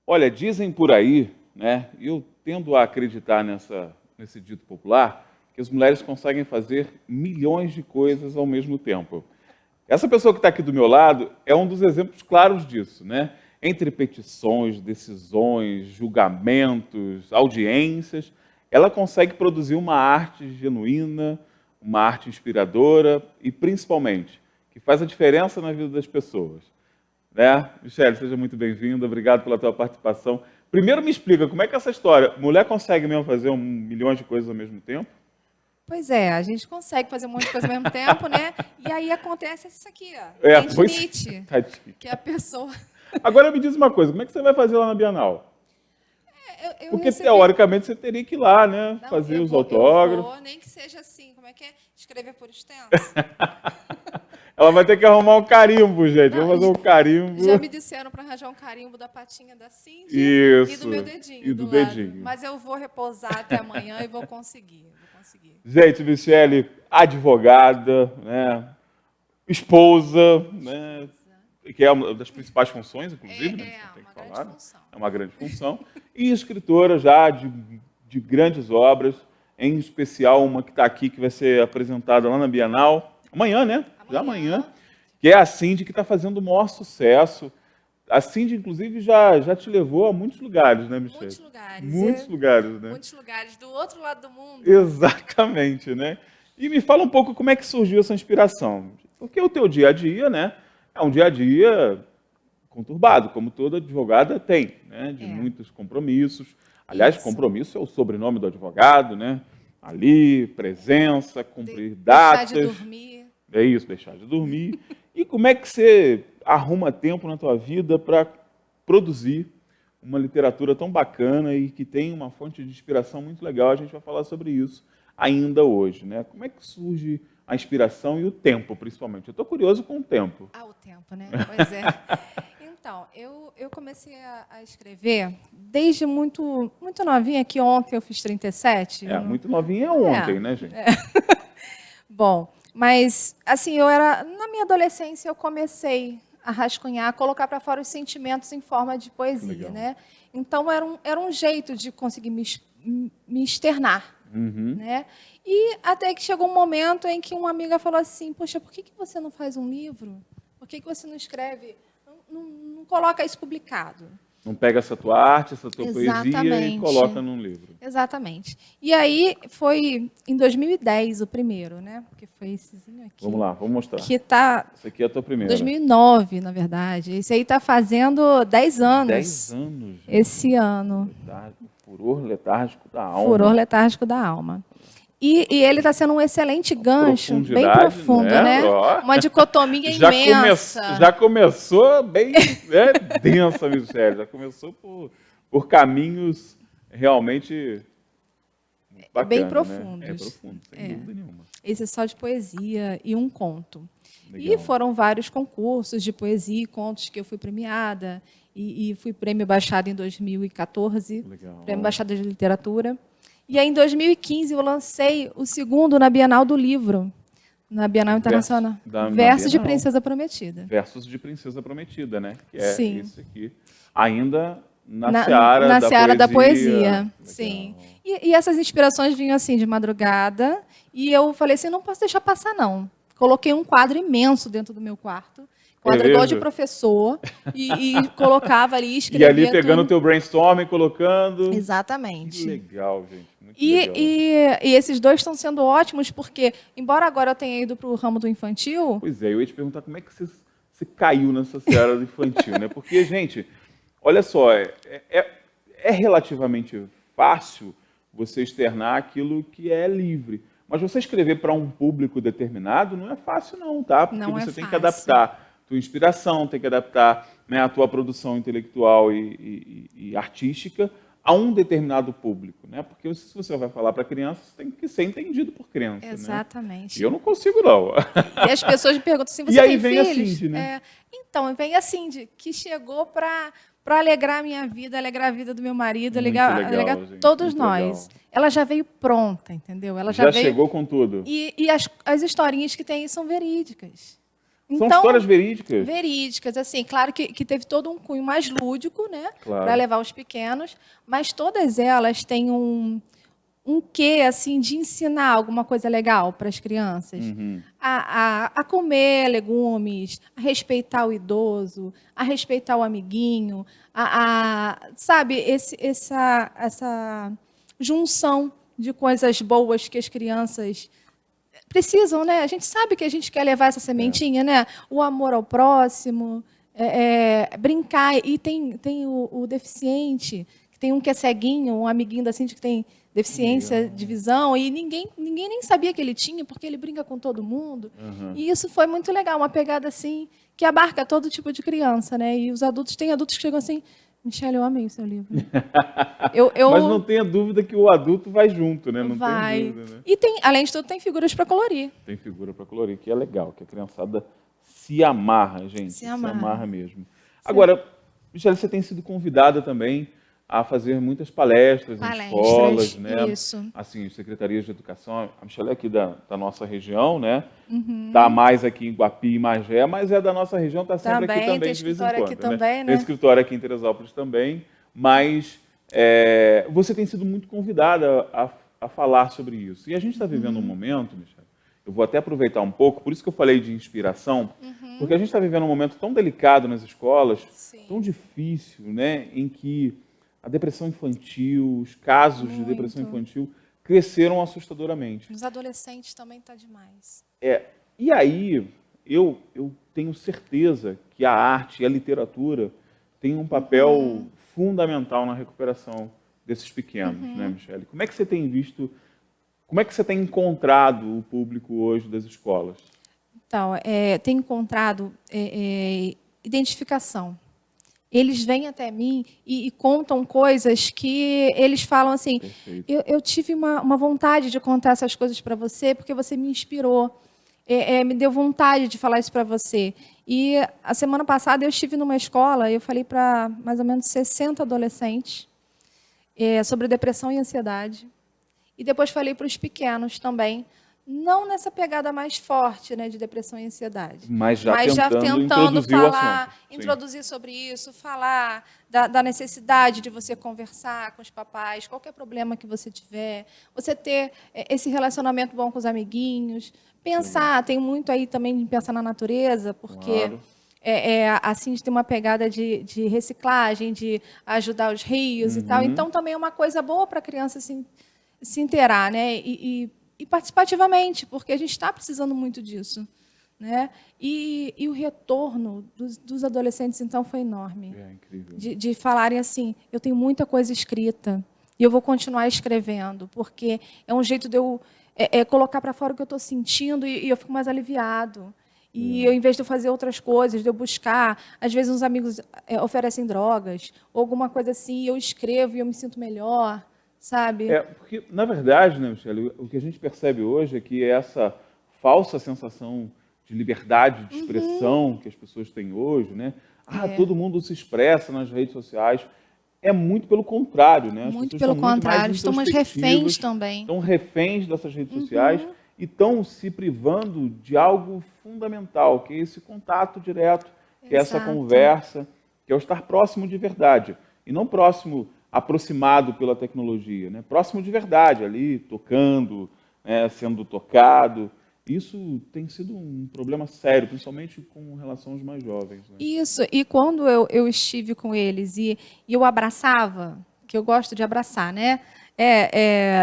Olha, dizem por aí, né, e eu tendo a acreditar nesse dito popular, que as mulheres conseguem fazer milhões de coisas ao mesmo tempo. Essa pessoa que está aqui do meu lado é um dos exemplos claros disso, né? Entre petições, decisões, julgamentos, audiências, ela consegue produzir uma arte genuína, uma arte inspiradora e, principalmente, que faz a diferença na vida das pessoas. Né? Michele, seja muito bem-vinda, obrigado pela tua participação. Primeiro me explica, como é que é essa história? Mulher consegue mesmo fazer milhões de coisas ao mesmo tempo? Pois é, a gente consegue fazer um monte de coisa ao mesmo tempo, né? E aí acontece isso aqui, ó. Tendinite, que é a pessoa... Agora me diz uma coisa, como é que você vai fazer lá na Bienal? Porque, teoricamente, você teria que ir lá, né? Não, fazer os autógrafos. Eu vou, nem que seja assim, como é que é? Escrever por extenso. Ela vai ter que arrumar um carimbo, gente. Vamos fazer um carimbo. Já me disseram para arranjar um carimbo da patinha da Cindy e do meu dedinho. E do dedinho. Mas eu vou repousar até amanhã e vou conseguir. Gente, Michele, advogada, né? Esposa, né? Que é uma das principais funções, inclusive, né? Tem que falar, função. É uma grande função. E escritora já de grandes obras, em especial uma que está aqui, que vai ser apresentada lá na Bienal, amanhã, né? Já amanhã, que é a Cindy, que está fazendo o maior sucesso. A Cindy, inclusive, já te levou a muitos lugares, né, Michele? Muitos lugares. Muitos lugares, né? Muitos lugares, do outro lado do mundo. Exatamente, né? E me fala um pouco como é que surgiu essa inspiração. Porque o teu dia a dia, né, é um dia a dia conturbado, como toda advogada tem, né? De muitos compromissos. Aliás, compromisso é o sobrenome do advogado, né? Ali, presença, cumprir datas. Deixar de dormir. É isso, deixar de dormir. E como é que você arruma tempo na tua vida para produzir uma literatura tão bacana e que tem uma fonte de inspiração muito legal? A gente vai falar sobre isso ainda hoje, né? Como é que surge a inspiração e o tempo, principalmente? Eu estou curioso com o tempo. O tempo, né? Pois é. Então, eu comecei a escrever desde muito novinha, que ontem eu fiz 37. Muito novinha ontem, né, gente? Bom, mas, assim, na minha adolescência, eu comecei a rascunhar, a colocar para fora os sentimentos em forma de poesia, né? Então, era um jeito de conseguir me externar, né? E até que chegou um momento em que uma amiga falou assim, poxa, por que você não faz um livro? Por que você não escreve, não coloca isso publicado? Não pega essa tua arte, essa tua poesia e coloca num livro. Exatamente. E aí foi em 2010 o primeiro, né? Porque foi essezinho aqui. Vamos lá, vamos mostrar. Que tá... Esse aqui é a tua primeira. 2009, na verdade. Esse aí está fazendo 10 anos. 10 anos. Gente. Esse ano. Furor letárgico da alma. Furor letárgico da alma. E ele está sendo um excelente gancho, bem profundo, né? Uma dicotomia imensa. Já começou bem densa, Michele. Já começou por caminhos realmente bacanas, bem profundos. Né? É profundo, sem dúvida nenhuma. Esse é só de poesia e um conto. Legal. E foram vários concursos de poesia e contos que eu fui premiada. E fui prêmio Baixada em 2014. Legal. Prêmio Baixada de Literatura. E aí, em 2015, eu lancei o segundo na Bienal do Livro, na Bienal Internacional. Versos de Princesa Prometida. Versos de Princesa Prometida, né? Que é Sim. esse aqui. Ainda na seara da poesia. Sim. E essas inspirações vinham assim, de madrugada. E eu falei assim, não posso deixar passar, não. Coloquei um quadro imenso dentro do meu quarto. Quadro igual de professor, e colocava ali, escrevia. E ali pegando o teu brainstorming, colocando. Exatamente. Que legal, gente. Muito legal. E esses dois estão sendo ótimos, porque, embora agora eu tenha ido para o ramo do infantil... Pois é, eu ia te perguntar como é que você caiu nessa seara do infantil, né? Porque, gente, olha só, é relativamente fácil você externar aquilo que é livre. Mas você escrever para um público determinado não é fácil, não, tá? Porque você tem que adaptar tua inspiração, tem que adaptar, né, a tua produção intelectual e artística a um determinado público, né? Porque se você vai falar para criança, você tem que ser entendido por criança. Exatamente. Né? E eu não consigo, não. E as pessoas me perguntam assim, você tem filhos? E aí vem a Cindy, né? Então, vem a Cindy, que chegou para para alegrar a minha vida, alegrar a vida do meu marido, Muito alegrar, legal, gente, todos muito nós. legal. Ela já veio pronta, entendeu? Ela Já veio... chegou com tudo. E as historinhas que tem aí são verídicas. São Então, histórias verídicas. verídicas, assim, claro que teve todo um cunho mais lúdico, né, Claro. para levar os pequenos, mas todas elas têm um quê, assim, de ensinar alguma coisa legal para as crianças. A comer legumes, a respeitar o idoso, a respeitar o amiguinho, sabe, essa junção de coisas boas que as crianças precisam, né? A gente sabe que a gente quer levar essa sementinha, né? O amor ao próximo, brincar. E tem o deficiente, que tem um que é ceguinho, um amiguinho da Cindy que tem deficiência de visão, e ninguém nem sabia que ele tinha, porque ele brinca com todo mundo. E isso foi muito legal, uma pegada assim, que abarca todo tipo de criança, né? E os adultos, tem adultos que chegam assim, Michele, eu amei o seu livro. Mas não tenha dúvida que o adulto vai junto, né? Não vai. tem dúvida, né? E tem, além de tudo, tem figuras para colorir. Tem figura para colorir, que é legal, que a criançada se amarra, gente. Se amarra Mesmo. Agora, Michele, você tem sido convidada também a fazer muitas palestras em escolas, né? Isso. Assim, secretarias de educação. A Michele é aqui da nossa região, né? Tá mais aqui em Guapi e Magé, mas é da nossa região, tá sempre aqui também de vez em quando. Aqui também, né? Tem escritório aqui em Teresópolis também, mas você tem sido muito convidada a falar sobre isso. E a gente está vivendo um momento, Michele, eu vou até aproveitar um pouco, por isso que eu falei de inspiração, porque a gente está vivendo um momento tão delicado nas escolas, tão difícil, né? Em que a depressão infantil, os casos de depressão infantil cresceram assustadoramente. Os adolescentes também está demais. E aí, eu tenho certeza que a arte e a literatura têm um papel fundamental na recuperação desses pequenos, né, Michele? Como é que você tem visto, como é que você tem encontrado o público hoje das escolas? Então, tem encontrado identificação. Eles vêm até mim e contam coisas que eles falam assim, eu tive uma vontade de contar essas coisas para você porque você me inspirou, me deu vontade de falar isso para você. E a semana passada eu estive numa escola, eu falei para mais ou menos 60 adolescentes sobre depressão e ansiedade. E depois falei para os pequenos também, não nessa pegada mais forte, né, de depressão e ansiedade. Mas já tentando falar, introduzir sobre isso, falar da necessidade de você conversar com os papais, qualquer problema que você tiver, você ter esse relacionamento bom com os amiguinhos, pensar, tem muito aí também de pensar na natureza, porque assim de ter uma pegada de reciclagem, de ajudar os rios e tal. Então também é uma coisa boa para a criança se inteirar, né? E participativamente, porque a gente está precisando muito disso, né? E o retorno dos adolescentes, então, foi enorme. Incrível. De falarem assim, eu tenho muita coisa escrita e eu vou continuar escrevendo, porque é um jeito de eu colocar para fora o que eu estou sentindo e eu fico mais aliviado. E eu, em vez de eu fazer outras coisas, de eu buscar, às vezes uns amigos oferecem drogas, ou alguma coisa assim, e eu escrevo e eu me sinto melhor. Sabe? Porque, na verdade, né, Michele, o que a gente percebe hoje é que essa falsa sensação de liberdade de expressão que as pessoas têm hoje, né? Todo mundo se expressa nas redes sociais. É muito pelo contrário, né? As muito pessoas pelo contrário, estão mais reféns também. Estão reféns dessas redes sociais e estão se privando de algo fundamental, que é esse contato direto, que é essa conversa, que é o estar próximo de verdade. E não próximo aproximado pela tecnologia, né? Próximo de verdade, ali, tocando, né? Sendo tocado. Isso tem sido um problema sério, principalmente com relação aos mais jovens. Né? Isso, e quando eu estive com eles e eu abraçava, que eu gosto de abraçar, né?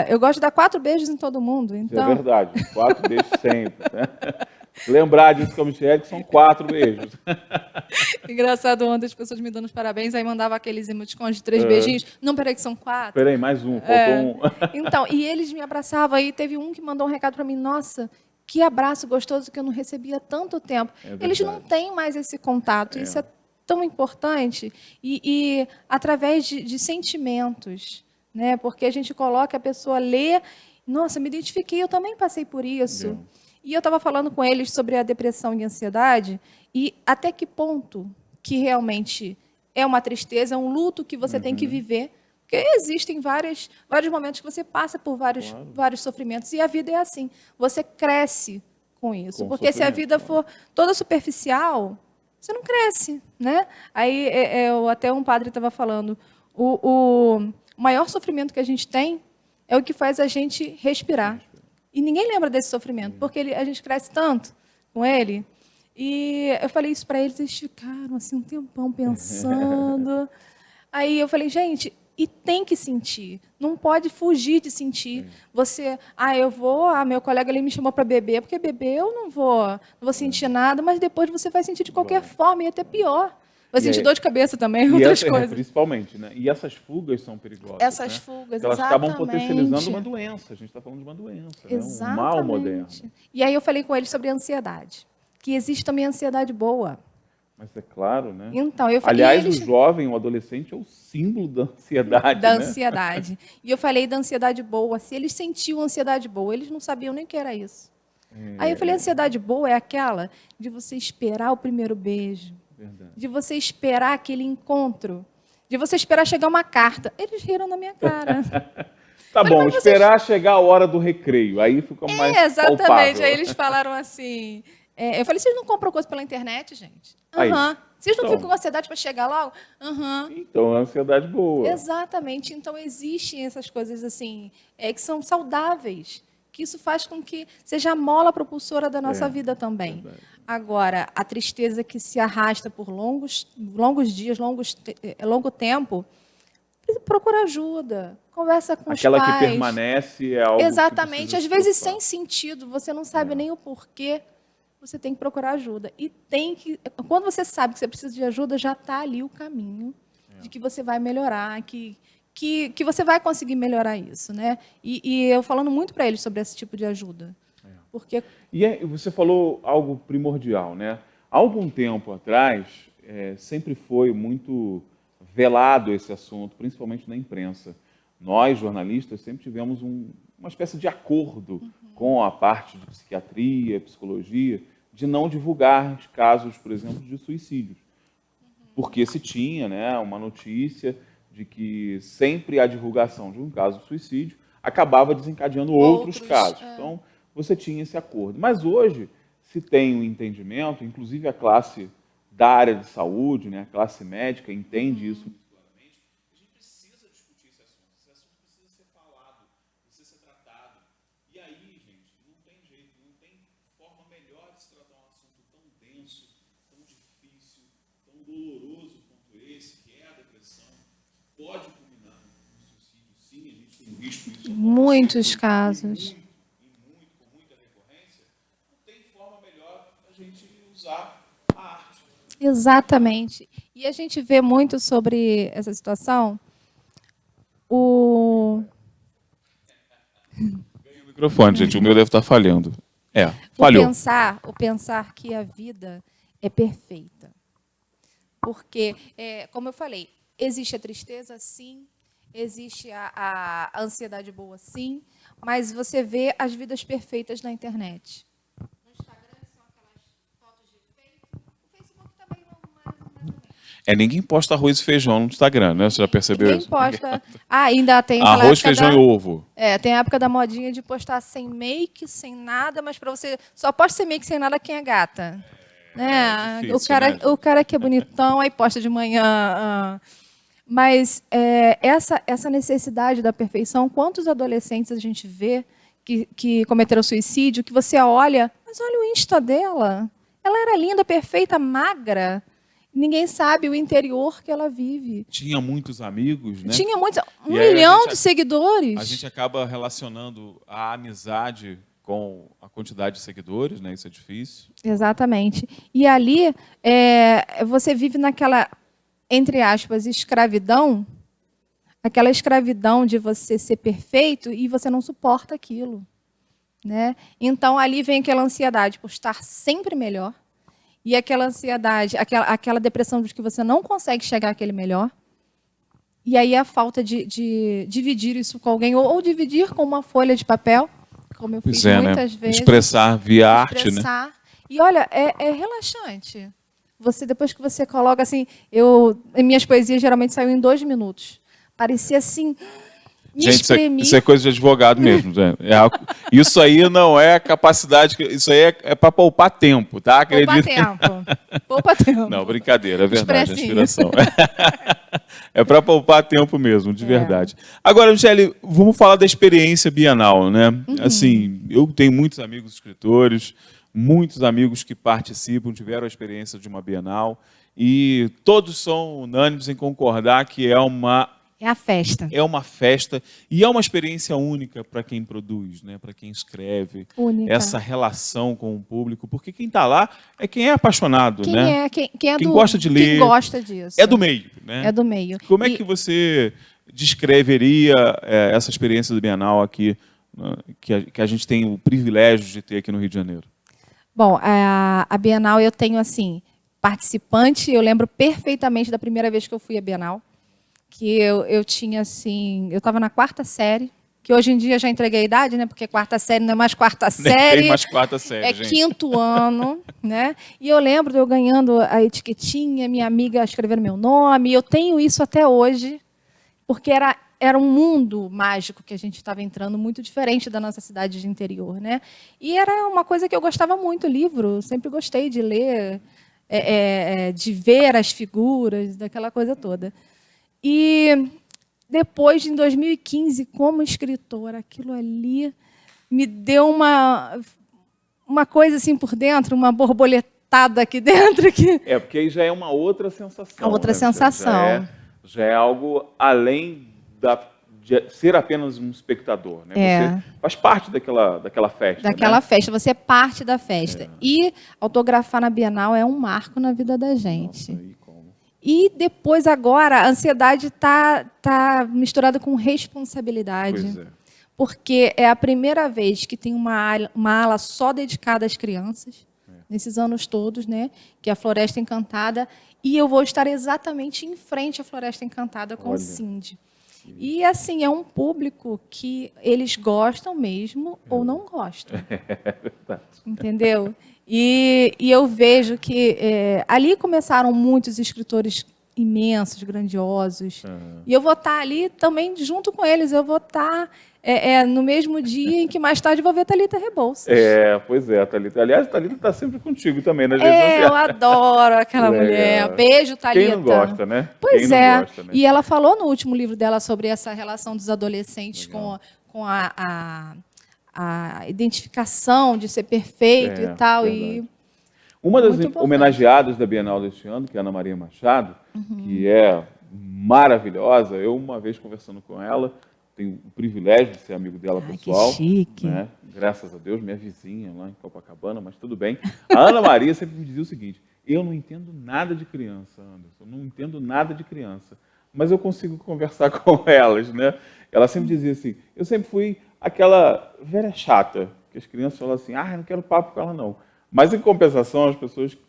Eu gosto de dar 4 beijos em todo mundo. Então... Isso é verdade, 4 beijos sempre. Né? Lembrar disso com a Michele, que são 4 beijos. Engraçado, ontem as pessoas me dando os parabéns, aí mandava aqueles emoticons de 3 beijinhos. Não, peraí, que são 4. Peraí, mais um, faltou um. Então, e eles me abraçavam, aí teve um que mandou um recado para mim, nossa, que abraço gostoso que eu não recebia há tanto tempo. Eles não têm mais esse contato, isso é tão importante. E através de sentimentos, né? Porque a gente coloca a pessoa a ler, nossa, me identifiquei, eu também passei por isso. E eu estava falando com eles sobre a depressão e a ansiedade e até que ponto que realmente é uma tristeza, é um luto que você tem que viver. Porque existem vários momentos que você passa por vários sofrimentos. E a vida é assim. Você cresce com isso. Porque se a vida for toda superficial, você não cresce, né? Aí, até um padre estava falando, o maior sofrimento que a gente tem é o que faz a gente respirar. E ninguém lembra desse sofrimento, porque a gente cresce tanto com ele. E eu falei isso para eles ficaram assim um tempão pensando. Aí eu falei, gente, e tem que sentir, não pode fugir de sentir. Você, meu colega ali me chamou para beber, porque beber eu não vou sentir nada, mas depois você vai sentir de qualquer forma, e até pior. Vai sentir dor de cabeça também, outras coisas. Principalmente, né? E essas fugas são perigosas. Essas fugas, elas acabam potencializando uma doença. A gente está falando de uma doença, né? Um mal moderno. E aí eu falei com eles sobre a ansiedade, que existe também a ansiedade boa. Mas é claro, né? Então, eu falei, aliás, o jovem, o adolescente, é o símbolo da ansiedade. Da ansiedade. E eu falei da ansiedade boa. Se eles sentiam ansiedade boa, eles não sabiam nem o que era isso. Aí eu falei, a ansiedade boa é aquela de você esperar o primeiro beijo. Verdade. De você esperar aquele encontro. De você esperar chegar uma carta. Eles riram na minha cara. Tá bom, esperar chegar a hora do recreio. Aí fica mais exatamente. palpável. Aí eles falaram assim... eu falei, vocês não compram coisa pela internet, gente? Vocês não ficam com ansiedade para chegar logo? Então, é ansiedade boa. Exatamente. Então, existem essas coisas assim, que são saudáveis, que isso faz com que seja a mola propulsora da nossa vida também. Verdade. Agora, a tristeza que se arrasta por longos dias, longo tempo, procura ajuda, conversa com os pais. Aquela que permanece é algo exatamente. Às vezes sem sentido, você não sabe nem o porquê. Você tem que procurar ajuda. E quando você sabe que você precisa de ajuda, já está ali o caminho de que você vai melhorar, que você vai conseguir melhorar isso, né? E eu falando muito para eles sobre esse tipo de ajuda. Porque... E você falou algo primordial, né? Há algum tempo atrás, sempre foi muito velado esse assunto, principalmente na imprensa. Nós, jornalistas, sempre tivemos uma espécie de acordo com a parte de psiquiatria, psicologia, de não divulgar casos, por exemplo, de suicídios. Porque se tinha, né, uma notícia de que sempre a divulgação de um caso de suicídio acabava desencadeando outros casos. Então, você tinha esse acordo. Mas hoje se tem um entendimento, inclusive a classe da área de saúde, né, a classe médica entende isso. Pode culminar no suicídio, sim, a gente tem visto isso. Muitos casos. Com muita recorrência, não tem forma melhor da gente usar a arte. Exatamente. E a gente vê muito sobre essa situação. Ganhei o microfone, gente, o meu deve estar falhando. Falhou. O pensar que a vida é perfeita. Porque, como eu falei, existe a tristeza, sim. Existe a ansiedade boa, sim. Mas você vê as vidas perfeitas na internet. No Instagram são aquelas fotos de efeito. O Facebook também não é. Ninguém posta arroz e feijão no Instagram, né? Você já percebeu isso? Ninguém posta. Ainda tem aquela arroz, feijão e ovo. Tem a época da modinha de postar sem make, sem nada, mas para você só posta sem make, sem nada quem é gata. Difícil, o cara que é bonitão, aí posta de manhã. Mas essa necessidade da perfeição, quantos adolescentes a gente vê que cometeram suicídio, que você olha, mas olha o Insta dela. Ela era linda, perfeita, magra. Ninguém sabe o interior que ela vive. Tinha muitos amigos, né? Tinha muitos, 1 milhão de seguidores. A gente acaba relacionando a amizade com a quantidade de seguidores, né? Isso é difícil. Exatamente. E ali você vive naquela, entre aspas, escravidão, aquela escravidão de você ser perfeito e você não suporta aquilo, né? Então ali vem aquela ansiedade por estar sempre melhor e aquela ansiedade, aquela depressão de que você não consegue chegar àquele melhor. E aí a falta de dividir isso com alguém ou dividir com uma folha de papel, como eu fiz muitas vezes. Expressar via arte, né? E olha, é relaxante. Você, depois que você coloca assim, minhas poesias geralmente saíam em 2 minutos. Parecia assim, me Gente, espremir. isso é coisa de advogado mesmo. Gente. Isso aí não é capacidade, isso aí é para poupar tempo, tá? Poupa tempo. Poupa tempo. Não, brincadeira, é verdade, a Expressinho. inspiração. É para poupar tempo mesmo, de verdade. Agora, Michele, vamos falar da experiência bienal, né? Assim, eu tenho muitos amigos escritores, muitos amigos que participam, tiveram a experiência de uma bienal, e todos são unânimes em concordar que é uma festa e é uma experiência única para quem produz, né? Para quem escreve, Única. essa relação com o público, porque quem está lá é quem é apaixonado, né? Quem gosta de ler, quem gosta disso. é do meio, né? É do meio. Como é que você descreveria essa experiência do Bienal aqui, né, que a gente tem o privilégio de ter aqui no Rio de Janeiro? Bom, a Bienal eu tenho assim, participante, eu lembro perfeitamente da primeira vez que eu fui à Bienal, que eu tinha assim, eu estava na 4ª série, que hoje em dia já entreguei a idade, né? Porque 4ª série não é mais 4ª série. Tem mais 4ª série, é gente. 5º ano, né? E eu lembro de eu ganhando a etiquetinha, minha amiga escrevendo meu nome, eu tenho isso até hoje, porque era um mundo mágico que a gente estava entrando, muito diferente da nossa cidade de interior, né? E era uma coisa que eu gostava muito, livro, sempre gostei de ler, de ver as figuras, daquela coisa toda. E depois, em 2015, como escritora, aquilo ali me deu uma coisa assim por dentro, uma borboletada aqui dentro. Porque aí já é uma outra sensação. A outra sensação. Já é algo além de ser apenas um espectador, né? Você faz parte daquela festa. Daquela festa, você é parte da festa. E autografar na Bienal é um marco na vida da gente. Nossa, e como? E depois, agora, a ansiedade está misturada com responsabilidade. Pois é. Porque é a primeira vez que tem uma ala só dedicada às crianças, nesses anos todos, né? Que é a Floresta Encantada. E eu vou estar exatamente em frente à Floresta Encantada com o Cindy. E, assim, é um público que eles gostam mesmo ou não gostam. É verdade. Entendeu? E eu vejo que ali começaram muitos escritores imensos, grandiosos. E eu vou estar ali também junto com eles. Eu vou estar no mesmo dia em que mais tarde vou ver Thalita Rebouças. Pois é, a Thalita. Aliás, a Thalita está sempre contigo também nas redes sociais. Eu adoro aquela mulher. Beijo, Thalita. Quem não gosta, né? Pois Quem não gosta, né? E ela falou no último livro dela sobre essa relação dos adolescentes com a identificação de ser perfeito e tal. Verdade. Uma das Muito homenageadas da Bienal deste ano, que é a Ana Maria Machado, que é maravilhosa, eu uma vez conversando com ela, tenho o privilégio de ser amigo dela pessoal. Que chique. Né? Graças a Deus, minha vizinha lá em Copacabana, mas tudo bem. A Ana Maria sempre me dizia o seguinte: eu não entendo nada de criança, Anderson, não entendo nada de criança, mas eu consigo conversar com elas, né? Ela sempre dizia assim, eu sempre fui aquela velha chata, que as crianças falam assim, eu não quero papo com ela não. Mas, em compensação,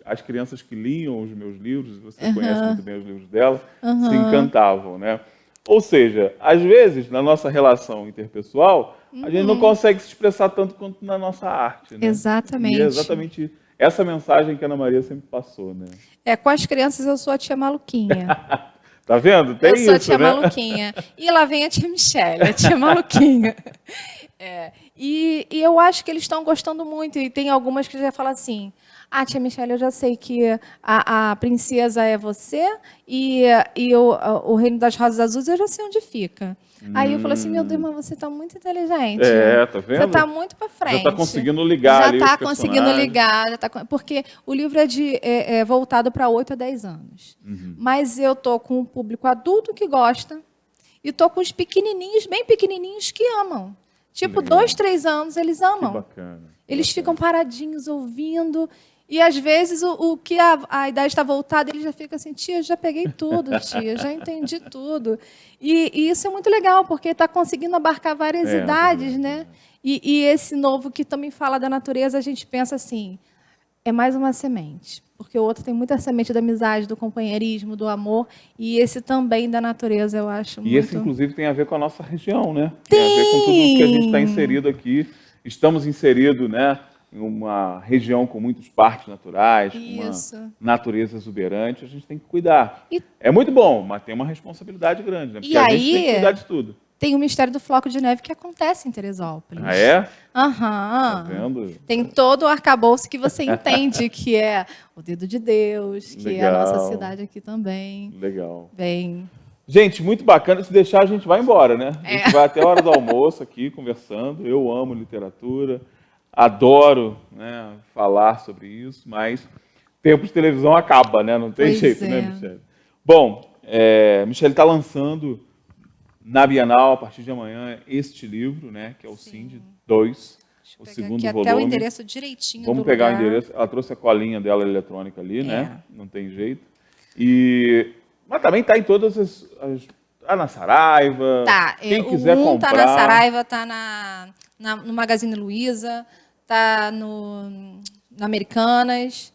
as crianças que liam os meus livros, você conhece muito bem os livros dela, se encantavam, né? Ou seja, às vezes, na nossa relação interpessoal, a gente não consegue se expressar tanto quanto na nossa arte, né? Exatamente. E é exatamente essa mensagem que a Ana Maria sempre passou, né? Com as crianças eu sou a tia maluquinha. Tá vendo? Tem isso, eu sou a tia né? maluquinha. E lá vem a tia Michele, a tia maluquinha. E eu acho que eles estão gostando muito. E tem algumas que já falam assim, tia Michele, eu já sei que a princesa é você e o Reino das Rosas Azuis eu já sei onde fica. Aí eu falo assim, meu Deus, mas você está muito inteligente. Tá vendo? Você está muito para frente. Já está conseguindo ligar ali os Já está conseguindo ligar. Porque o livro é voltado para 8 a 10 anos. Mas eu estou com um público adulto que gosta e estou com os pequenininhos, bem pequenininhos, que amam. Tipo, 2, 3 anos, eles amam. Que bacana. Eles ficam paradinhos, ouvindo. E, às vezes, o que a idade está voltada, ele já fica assim, tia, já peguei tudo, tia, já entendi tudo. E isso é muito legal, porque está conseguindo abarcar várias idades, né? E esse novo que também fala da natureza, a gente pensa assim, é mais uma semente. Porque o outro tem muita semente da amizade, do companheirismo, do amor. E esse também da natureza, eu acho muito... E esse, inclusive, tem a ver com a nossa região, né? Tem a ver com tudo que a gente está inserido aqui. Estamos inseridos, né, em uma região com muitos parques naturais, Isso. com uma natureza exuberante, a gente tem que cuidar. E- É muito bom, mas tem uma responsabilidade grande, né? Porque E a gente tem aí- que cuidar de tudo. Tem o mistério do floco de neve que acontece em Teresópolis. Ah, é? Tá Aham. vendo? Tem todo o arcabouço que você entende, que é o dedo de Deus, que é a nossa Legal. cidade aqui também. Legal. Bem, Gente, muito bacana. Se deixar, a gente vai embora, né? A É. gente vai até a hora do almoço aqui conversando. Eu amo literatura, adoro, né, falar sobre isso, mas tempo de televisão acaba, né? Não tem Pois jeito, é. né, Michele? Bom, Michele está lançando na Bienal, a partir de amanhã, este livro, né, que é o Cindy 2, deixa eu o pegar segundo aqui volume. até o endereço direitinho Vamos do pegar lugar. o endereço. Ela trouxe a colinha dela eletrônica ali, né? É. Não tem jeito. Mas também está em todas tá na Saraiva. Tá, Quem quiser um comprar. tá na Saraiva, tá no Magazine Luiza, tá na Americanas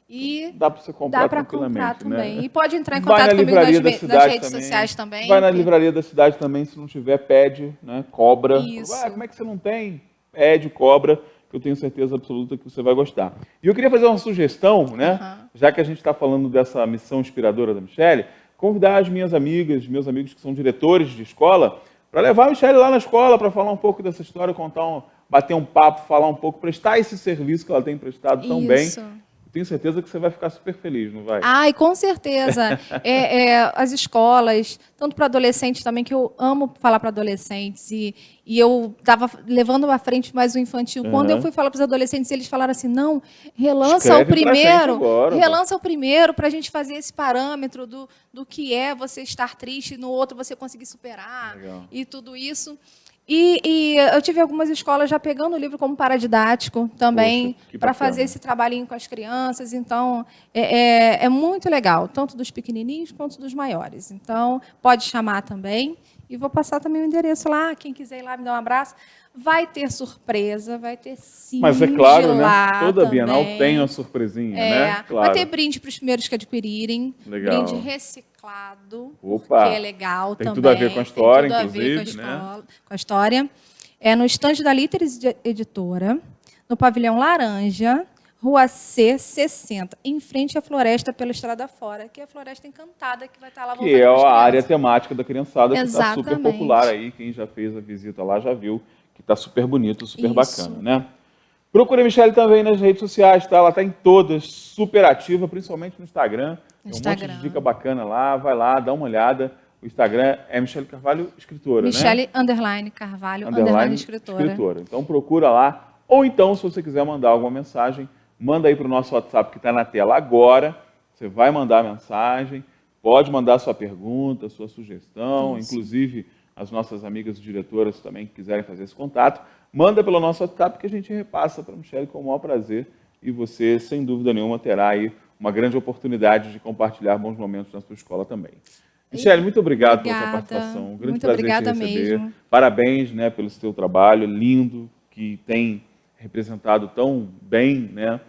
e Dá para você comprar dá para tranquilamente, comprar também. né? E pode entrar em Vai contato na comigo livraria da nas cidade redes também. sociais também. Vai na que- livraria da cidade também, se não tiver, pede, né? Cobra. Isso. Como é que você não tem? Pede, cobra, que eu tenho certeza absoluta que você vai gostar. E eu queria fazer uma sugestão, né? Aham. Já que a gente está falando dessa missão inspiradora da Michele, convidar as minhas amigas, meus amigos que são diretores de escola, para levar a Michele lá na escola para falar um pouco dessa história, bater um papo, falar um pouco, prestar esse serviço que ela tem prestado tão bem. Isso. Tenho certeza que você vai ficar super feliz, não vai? Ai, com certeza. As escolas, tanto para adolescentes também, que eu amo falar para adolescentes, e eu estava levando à frente mais o infantil. Quando eu fui falar para os adolescentes, eles falaram assim, não, relança Escreve o pra gente primeiro, agora, relança o primeiro para a gente fazer esse parâmetro do que é você estar triste e no outro você conseguir superar Legal. e tudo isso. E eu tive algumas escolas já pegando o livro como paradidático também, Poxa, que para bacana. fazer esse trabalhinho com as crianças. Então, é muito legal, tanto dos pequenininhos quanto dos maiores. Então, pode chamar também. E vou passar também o endereço lá, quem quiser ir lá me dar um abraço. Vai ter surpresa, vai ter sim. Mas é claro, né? lá Toda Bienal também. tem uma surpresinha, né? Claro. Vai ter brinde para os primeiros que adquirirem. Legal. Brinde reciclado, Opa, que é legal tem também. tudo a ver com a história, tem tudo a ver inclusive, com a história. É no estande da Líteres Editora, no pavilhão Laranja, Rua C60, em frente à floresta pela Estrada Fora, que é a Floresta Encantada, que vai estar lá Que é voltando com as a área crianças. temática da criançada, que está super Exatamente. popular aí. Quem já fez a visita lá já viu que está super bonito, super Isso. bacana, né? Procure a Michele também nas redes sociais, tá? Ela está em todas, super ativa, principalmente no Instagram. Tem um monte Instagram. de dica bacana lá, vai lá, dá uma olhada. O Instagram é Michele Carvalho, escritora, né? Michele _ Carvalho, _ escritora. Então procura lá. Ou então, se você quiser mandar alguma mensagem, manda aí para o nosso WhatsApp que está na tela agora. Você vai mandar a mensagem, pode mandar sua pergunta, sua sugestão, Isso. inclusive as nossas amigas diretoras também que quiserem fazer esse contato. Manda pelo nosso WhatsApp que a gente repassa para a Michele com o maior prazer. E você, sem dúvida nenhuma, terá aí uma grande oportunidade de compartilhar bons momentos na sua escola também. Michele, muito obrigado pela sua Obrigada. participação. Um grande Muito prazer obrigada te receber. mesmo. Parabéns, né, pelo seu trabalho lindo, que tem representado tão bem, né,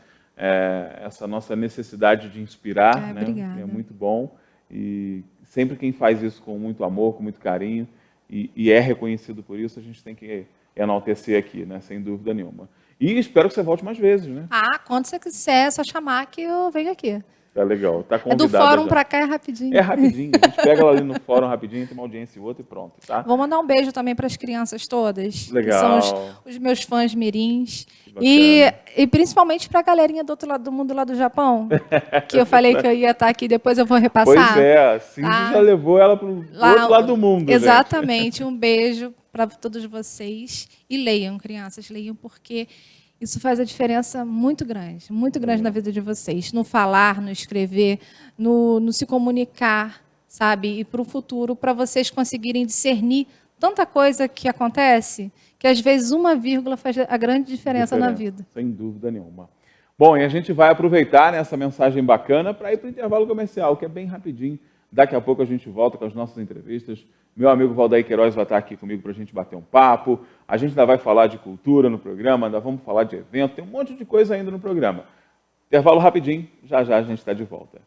essa nossa necessidade de inspirar, né, Obrigada. que é muito bom. E sempre quem faz isso com muito amor, com muito carinho, e é reconhecido por isso, a gente tem que enaltecer aqui, né, sem dúvida nenhuma. E espero que você volte mais vezes, né? Quando você quiser, é só chamar que eu venho aqui. Tá legal, tá É convidada do fórum já. para cá, é rapidinho. É rapidinho, a gente pega ela ali no fórum rapidinho, tem uma audiência e outra e pronto, tá? Vou mandar um beijo também para as crianças todas, Legal. que são os meus fãs mirins. Que E principalmente para a galerinha do outro lado do mundo, lá do Japão, que eu falei que eu ia estar aqui, depois eu vou repassar. Pois é, a Cindy Tá. já levou ela para o outro lado do mundo, gente. Exatamente. Um beijo para todos vocês. E leiam, crianças, leiam, porque isso faz a diferença muito grande na vida de vocês. No falar, no escrever, no se comunicar, sabe? E para o futuro, para vocês conseguirem discernir tanta coisa que acontece, que às vezes uma vírgula faz a grande diferença na vida. Sem dúvida nenhuma. Bom, e a gente vai aproveitar essa mensagem bacana para ir para o intervalo comercial, que é bem rapidinho. Daqui a pouco a gente volta com as nossas entrevistas. Meu amigo Valdair Queiroz vai estar aqui comigo para a gente bater um papo. A gente ainda vai falar de cultura no programa, ainda vamos falar de evento, tem um monte de coisa ainda no programa. Intervalo rapidinho, já já a gente está de volta.